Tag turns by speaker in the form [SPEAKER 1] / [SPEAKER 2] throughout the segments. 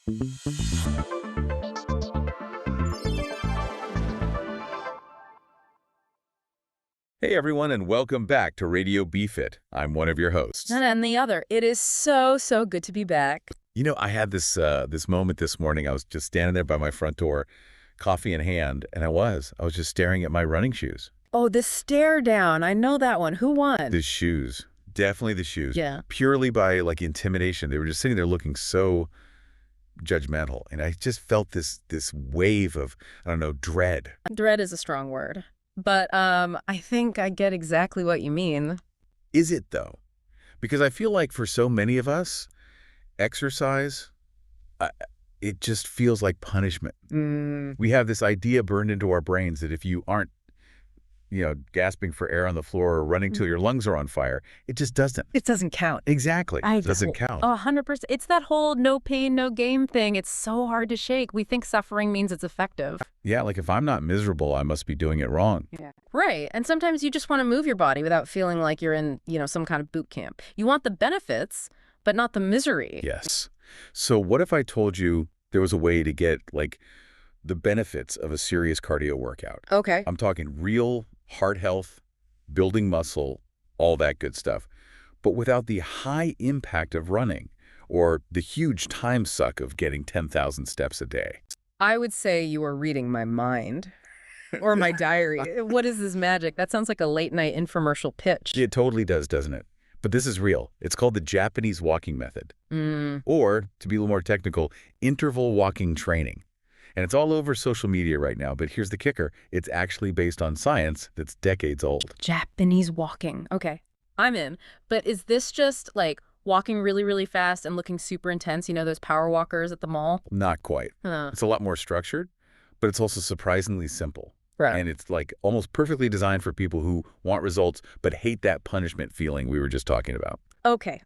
[SPEAKER 1] Hey everyone, and welcome back to Radio BFit. I'm one of your hosts.
[SPEAKER 2] And the other. It is so good to be back.
[SPEAKER 1] You know, I had this moment this morning. I was just standing there by my front door, coffee in hand, and I was just staring at my running shoes.
[SPEAKER 2] Oh, the stare down. I know that one. Who won?
[SPEAKER 1] The shoes. Definitely the shoes.
[SPEAKER 2] Yeah.
[SPEAKER 1] Purely by, like, intimidation. They were just sitting there looking so judgmental. And I just felt this wave of, I don't know, dread.
[SPEAKER 2] Dread is a strong word. But I think I get exactly what you mean.
[SPEAKER 1] Is it, though? Because I feel like for so many of us, exercise, it just feels like punishment. We have this idea burned into our brains that if you aren't, gasping for air on the floor or running till your lungs are on fire, it just doesn't.
[SPEAKER 2] It doesn't count.
[SPEAKER 1] Exactly. It doesn't count.
[SPEAKER 2] 100%. It's that whole no pain, no gain thing. It's so hard to shake. We think suffering means it's effective.
[SPEAKER 1] Yeah, like if I'm not miserable, I must be doing it wrong.
[SPEAKER 2] Yeah. Right. And sometimes you just want to move your body without feeling like you're in, some kind of boot camp. You want the benefits, but not the misery.
[SPEAKER 1] Yes. So what if I told you there was a way to get, like, the benefits of a serious cardio workout?
[SPEAKER 2] Okay.
[SPEAKER 1] I'm talking real heart health, building muscle, all that good stuff, but without the high impact of running or the huge time suck of getting 10,000 steps a day.
[SPEAKER 2] I would say you are reading my mind or my diary. What is this magic? That sounds like a late night infomercial pitch.
[SPEAKER 1] It totally does, doesn't it? But this is real. It's called the Japanese walking method. Or, to be a little more technical, interval walking training. And it's all over social media right now, but here's the kicker. It's actually based on science that's decades old.
[SPEAKER 2] Japanese walking. Okay, I'm in. But is this just like walking really, really fast and looking super intense? Those power walkers at the mall?
[SPEAKER 1] Not quite. It's a lot more structured, but it's also surprisingly simple.
[SPEAKER 2] Right.
[SPEAKER 1] And it's like almost perfectly designed for people who want results but hate that punishment feeling we were just talking about.
[SPEAKER 2] Okay.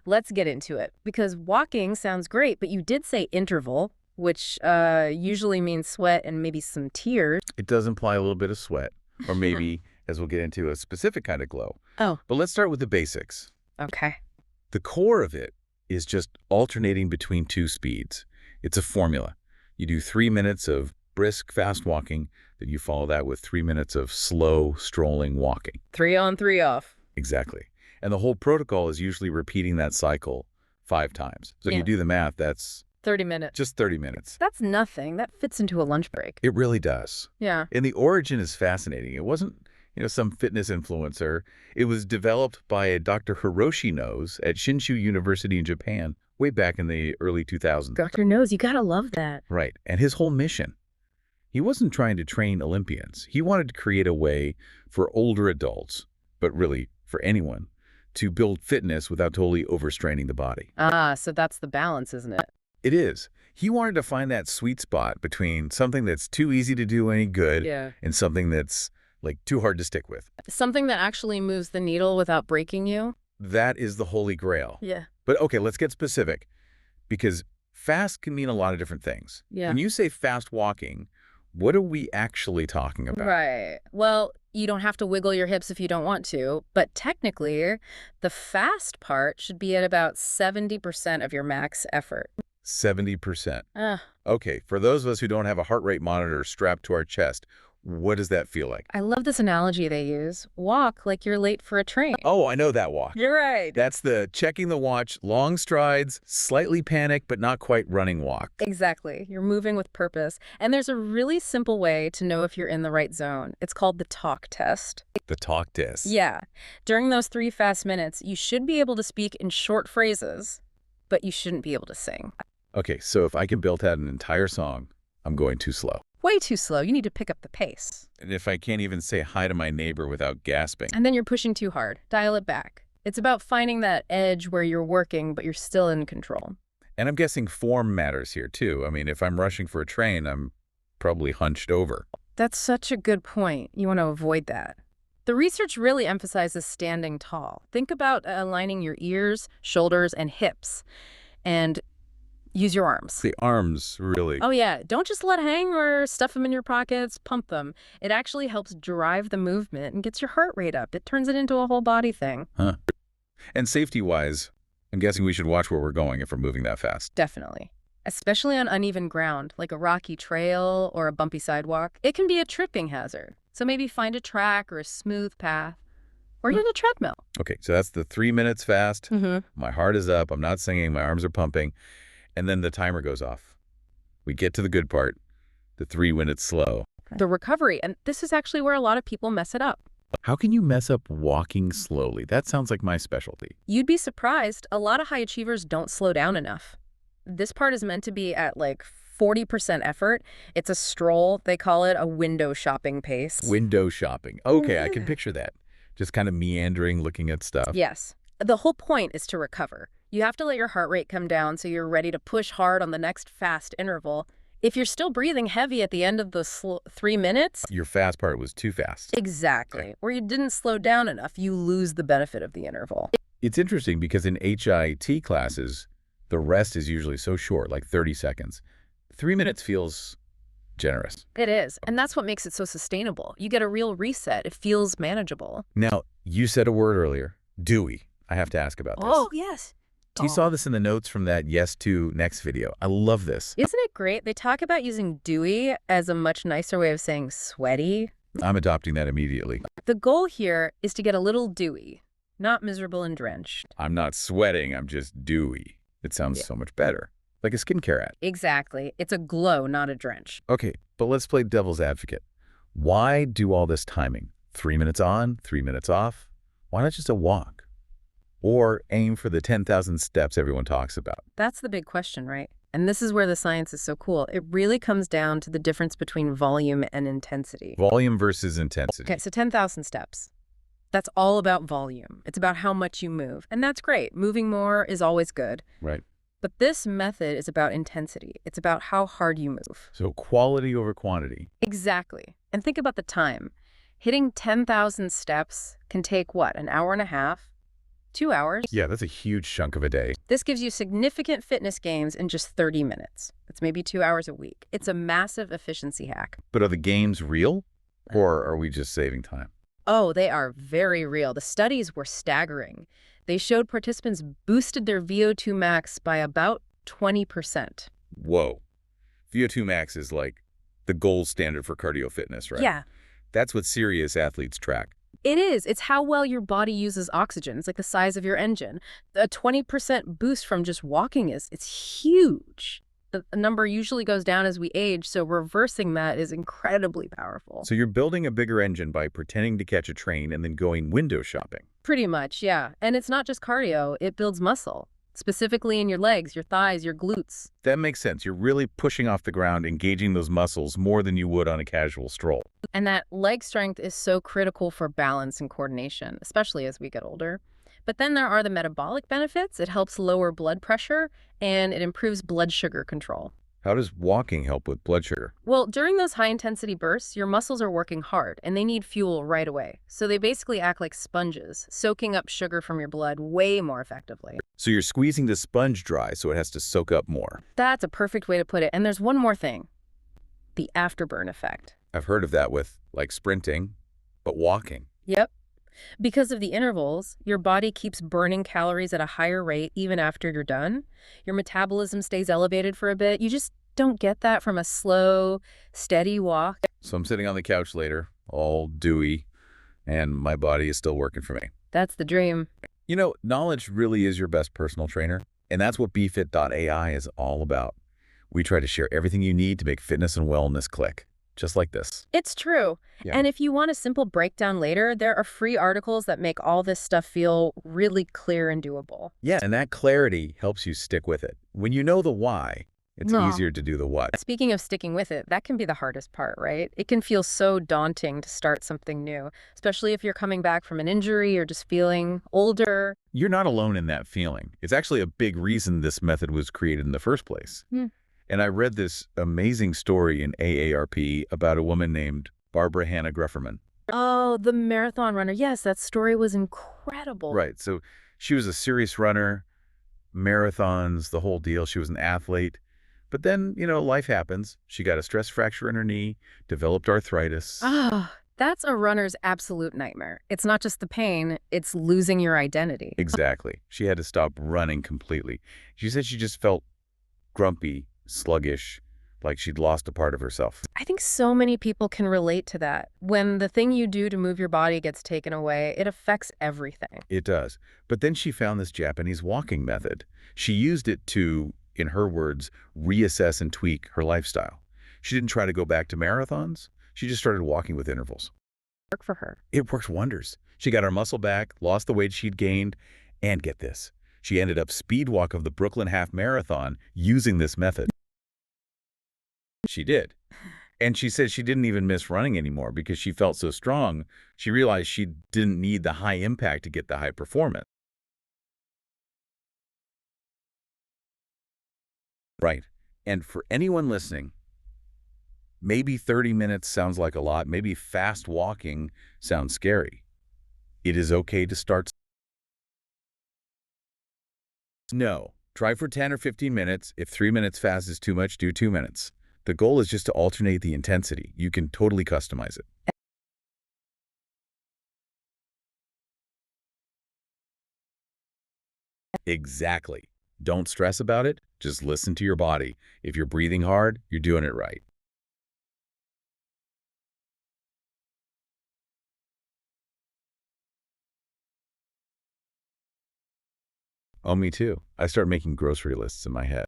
[SPEAKER 2] Let's get into it. Because walking sounds great, but you did say interval, which usually means sweat and maybe some tears.
[SPEAKER 1] It does imply a little bit of sweat, or maybe, as we'll get into, a specific kind of glow.
[SPEAKER 2] Oh.
[SPEAKER 1] But let's start with the basics.
[SPEAKER 2] Okay.
[SPEAKER 1] The core of it is just alternating between two speeds. It's a formula. You do 3 minutes of brisk, fast walking, then you follow that with 3 minutes of slow, strolling walking.
[SPEAKER 2] 3 on, 3 off.
[SPEAKER 1] Exactly. And the whole protocol is usually repeating that cycle 5 times. So if you do the math, that's
[SPEAKER 2] 30 minutes.
[SPEAKER 1] just 30 minutes.
[SPEAKER 2] That's nothing. That fits into a lunch break.
[SPEAKER 1] It really does.
[SPEAKER 2] Yeah.
[SPEAKER 1] And the origin is fascinating. It wasn't, some fitness influencer. It was developed by a Dr. Hiroshi Nose at Shinshu University in Japan way back in the early 2000s.
[SPEAKER 2] Dr. Nose, you gotta love that.
[SPEAKER 1] Right. And his whole mission, he wasn't trying to train Olympians. He wanted to create a way for older adults, but really for anyone, to build fitness without totally overstraining the body.
[SPEAKER 2] So that's the balance, isn't it?
[SPEAKER 1] It is. He wanted to find that sweet spot between something that's too easy to do any good and something that's, like, too hard to stick with.
[SPEAKER 2] Something that actually moves the needle without breaking you?
[SPEAKER 1] That is the holy grail.
[SPEAKER 2] Yeah.
[SPEAKER 1] But okay, let's get specific, because fast can mean a lot of different things.
[SPEAKER 2] Yeah.
[SPEAKER 1] When you say fast walking, what are we actually talking about?
[SPEAKER 2] Right. Well, you don't have to wiggle your hips if you don't want to, but technically, the fast part should be at about 70% of your max effort.
[SPEAKER 1] 70%. Okay, for those of us who don't have a heart rate monitor strapped to our chest, what does that feel like?
[SPEAKER 2] I love this analogy they use. Walk like you're late for a train.
[SPEAKER 1] Oh, I know that walk.
[SPEAKER 2] You're right.
[SPEAKER 1] That's the checking the watch, long strides, slightly panicked, but not quite running walk.
[SPEAKER 2] Exactly. You're moving with purpose. And there's a really simple way to know if you're in the right zone. It's called the talk test.
[SPEAKER 1] The talk test.
[SPEAKER 2] Yeah. During those 3 fast minutes, you should be able to speak in short phrases, but you shouldn't be able to sing.
[SPEAKER 1] Okay, so if I can build out an entire song, I'm going too slow.
[SPEAKER 2] Way too slow. You need to pick up the pace.
[SPEAKER 1] And if I can't even say hi to my neighbor without gasping.
[SPEAKER 2] And then you're pushing too hard. Dial it back. It's about finding that edge where you're working, but you're still in control.
[SPEAKER 1] And I'm guessing form matters here, too. I mean, if I'm rushing for a train, I'm probably hunched over.
[SPEAKER 2] That's such a good point. You want to avoid that. The research really emphasizes standing tall. Think about aligning your ears, shoulders, and hips. And use your arms.
[SPEAKER 1] The arms, really.
[SPEAKER 2] Oh, yeah. Don't just let hang or stuff them in your pockets. Pump them. It actually helps drive the movement and gets your heart rate up. It turns it into a whole body thing.
[SPEAKER 1] Huh. And safety-wise, I'm guessing we should watch where we're going if we're moving that fast.
[SPEAKER 2] Definitely. especially on uneven ground, like a rocky trail or a bumpy sidewalk. It can be a tripping hazard. So maybe find a track or a smooth path, or even a treadmill.
[SPEAKER 1] Okay, so that's the 3 minutes fast.
[SPEAKER 2] Mm-hmm.
[SPEAKER 1] My heart is up. I'm not singing. My arms are pumping. And then the timer goes off. We get to the good part, the 3 minutes slow.
[SPEAKER 2] The recovery, and this is actually where a lot of people mess it up.
[SPEAKER 1] How can you mess up walking slowly? That sounds like my specialty.
[SPEAKER 2] You'd be surprised, a lot of high achievers don't slow down enough. This part is meant to be at like 40% effort. It's a stroll. They call it a window shopping pace.
[SPEAKER 1] Window shopping. Okay, I can picture that. Just kind of meandering, looking at stuff.
[SPEAKER 2] Yes. The whole point is to recover. You have to let your heart rate come down so you're ready to push hard on the next fast interval. If you're still breathing heavy at the end of the 3 minutes...
[SPEAKER 1] Your fast part was too fast.
[SPEAKER 2] Exactly.
[SPEAKER 1] Okay.
[SPEAKER 2] Or you didn't slow down enough, you lose the benefit of the interval.
[SPEAKER 1] It's interesting because in HIT classes, the rest is usually so short, like 30 seconds. 3 minutes feels generous.
[SPEAKER 2] It is. And that's what makes it so sustainable. You get a real reset. It feels manageable.
[SPEAKER 1] Now, you said a word earlier, dewy. I have to ask about this.
[SPEAKER 2] Oh, yes.
[SPEAKER 1] You saw this in the notes from that Yes to Next video. I love this.
[SPEAKER 2] Isn't it great? They talk about using dewy as a much nicer way of saying sweaty.
[SPEAKER 1] I'm adopting that immediately.
[SPEAKER 2] The goal here is to get a little dewy, not miserable and drenched.
[SPEAKER 1] I'm not sweating, I'm just dewy. It sounds so much better. Like a skincare ad.
[SPEAKER 2] Exactly. It's a glow, not a drench.
[SPEAKER 1] Okay, but let's play devil's advocate. Why do all this timing? 3 minutes on, 3 minutes off? Why not just a walk? Or aim for the 10,000 steps everyone talks about?
[SPEAKER 2] That's the big question, right? And this is where the science is so cool. It really comes down to the difference between volume and intensity.
[SPEAKER 1] Volume versus intensity.
[SPEAKER 2] Okay, so 10,000 steps. That's all about volume. It's about how much you move. And that's great. Moving more is always good.
[SPEAKER 1] Right.
[SPEAKER 2] But this method is about intensity. It's about how hard you move.
[SPEAKER 1] So quality over quantity.
[SPEAKER 2] Exactly. And think about the time. Hitting 10,000 steps can take, what, an hour and a half? 2 hours?
[SPEAKER 1] Yeah, that's a huge chunk of a day.
[SPEAKER 2] This gives you significant fitness gains in just 30 minutes. It's maybe 2 hours a week. It's a massive efficiency hack.
[SPEAKER 1] But are the games real? Or are we just saving time?
[SPEAKER 2] Oh, they are very real. The studies were staggering. They showed participants boosted their VO2 max by about 20%.
[SPEAKER 1] Whoa. VO2 max is like the gold standard for cardio fitness, right?
[SPEAKER 2] Yeah.
[SPEAKER 1] That's what serious athletes track.
[SPEAKER 2] It is. It's how well your body uses oxygen. It's like the size of your engine. A 20% boost from just walking it's huge. The number usually goes down as we age, so reversing that is incredibly powerful.
[SPEAKER 1] So you're building a bigger engine by pretending to catch a train and then going window shopping.
[SPEAKER 2] Pretty much, yeah. And it's not just cardio. It builds muscle, specifically in your legs, your thighs, your glutes.
[SPEAKER 1] That makes sense. You're really pushing off the ground, engaging those muscles more than you would on a casual stroll.
[SPEAKER 2] And that leg strength is so critical for balance and coordination, especially as we get older. But then there are the metabolic benefits. It helps lower blood pressure, and it improves blood sugar control.
[SPEAKER 1] How does walking help with blood sugar?
[SPEAKER 2] Well, during those high-intensity bursts, your muscles are working hard, and they need fuel right away. So they basically act like sponges, soaking up sugar from your blood way more effectively.
[SPEAKER 1] So you're squeezing the sponge dry so it has to soak up more.
[SPEAKER 2] That's a perfect way to put it. And there's one more thing. The afterburn effect.
[SPEAKER 1] I've heard of that with, like, sprinting, but walking.
[SPEAKER 2] Yep. Because of the intervals, your body keeps burning calories at a higher rate even after you're done. Your metabolism stays elevated for a bit. You just don't get that from a slow, steady walk.
[SPEAKER 1] So I'm sitting on the couch later, all dewy, and my body is still working for me.
[SPEAKER 2] That's the dream.
[SPEAKER 1] You know, knowledge really is your best personal trainer, and that's what BFit.ai is all about. We try to share everything you need to make fitness and wellness click, just like this.
[SPEAKER 2] It's true.
[SPEAKER 1] Yeah.
[SPEAKER 2] And if you want a simple breakdown later, there are free articles that make all this stuff feel really clear and doable.
[SPEAKER 1] Yeah, and that clarity helps you stick with it. When you know the why, it's easier to do the what.
[SPEAKER 2] Speaking of sticking with it, that can be the hardest part, right? It can feel so daunting to start something new, especially if you're coming back from an injury or just feeling older.
[SPEAKER 1] You're not alone in that feeling. It's actually a big reason this method was created in the first place. And I read this amazing story in AARP about a woman named Barbara Hannah Grufferman.
[SPEAKER 2] Oh, the marathon runner. Yes, that story was incredible.
[SPEAKER 1] Right. So she was a serious runner, marathons, the whole deal. She was an athlete. But then, you know, life happens. She got a stress fracture in her knee, developed arthritis.
[SPEAKER 2] Ah, that's a runner's absolute nightmare. It's not just the pain, it's losing your identity.
[SPEAKER 1] Exactly. She had to stop running completely. She said she just felt grumpy, sluggish, like she'd lost a part of herself.
[SPEAKER 2] I think so many people can relate to that. When the thing you do to move your body gets taken away, it affects everything.
[SPEAKER 1] It does. But then she found this Japanese walking method. She used it to, in her words, reassess and tweak her lifestyle. She didn't try to go back to marathons. She just started walking with intervals.
[SPEAKER 2] Work for her.
[SPEAKER 1] It worked wonders. She got her muscle back, lost the weight she'd gained, and get this, she ended up speed walk of the Brooklyn Half Marathon using this method. She did. And she said she didn't even miss running anymore because she felt so strong. She realized she didn't need the high impact to get the high performance. Right. And for anyone listening, maybe 30 minutes sounds like a lot. Maybe fast walking sounds scary. It is okay to start. No. Try for 10 or 15 minutes. If 3 minutes fast is too much, do 2 minutes. The goal is just to alternate the intensity. You can totally customize it. Exactly. Don't stress about it. Just listen to your body. If you're breathing hard, you're doing it right. Oh, me too. I start making grocery lists in my head.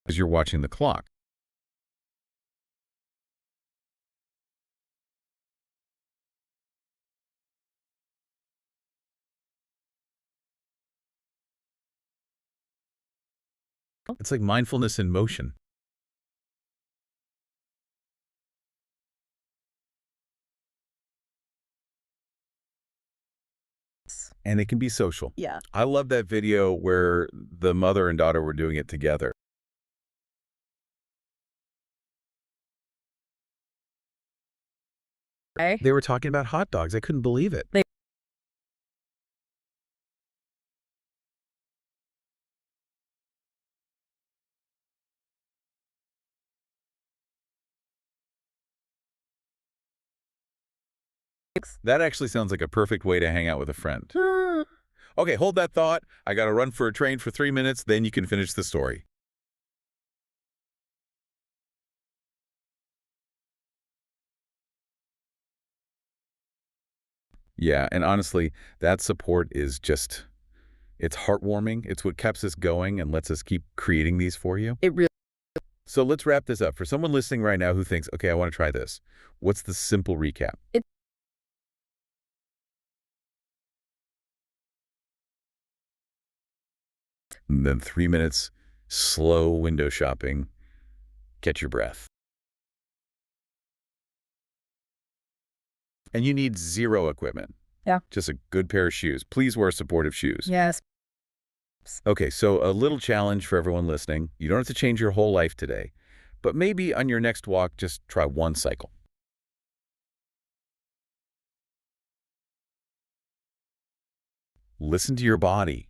[SPEAKER 1] As you're watching the clock. It's like mindfulness in motion. And it can be social.
[SPEAKER 2] Yeah.
[SPEAKER 1] I love that video where the mother and daughter were doing it together.
[SPEAKER 2] Okay.
[SPEAKER 1] They were talking about hot dogs. I couldn't believe it. That actually sounds like a perfect way to hang out with a friend. Okay, hold that thought. I gotta run for a train for 3 minutes, then you can finish the story. Yeah, and honestly, that support is just, it's heartwarming. It's what keeps us going and lets us keep creating these for you.
[SPEAKER 2] It really.
[SPEAKER 1] So let's wrap this up. For someone listening right now who thinks, okay, I want to try this, what's the simple recap? And then 3 minutes, slow window shopping, catch your breath. And you need zero equipment.
[SPEAKER 2] Yeah.
[SPEAKER 1] Just a good pair of shoes. Please wear supportive shoes.
[SPEAKER 2] Yes.
[SPEAKER 1] Okay, so a little challenge for everyone listening. You don't have to change your whole life today, but maybe on your next walk, just try one cycle. Listen to your body.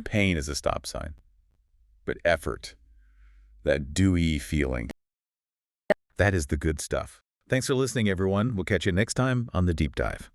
[SPEAKER 1] Pain is a stop sign, but effort, that dewy feeling, that is the good stuff. Thanks for listening, everyone. We'll catch you next time on The Deep Dive.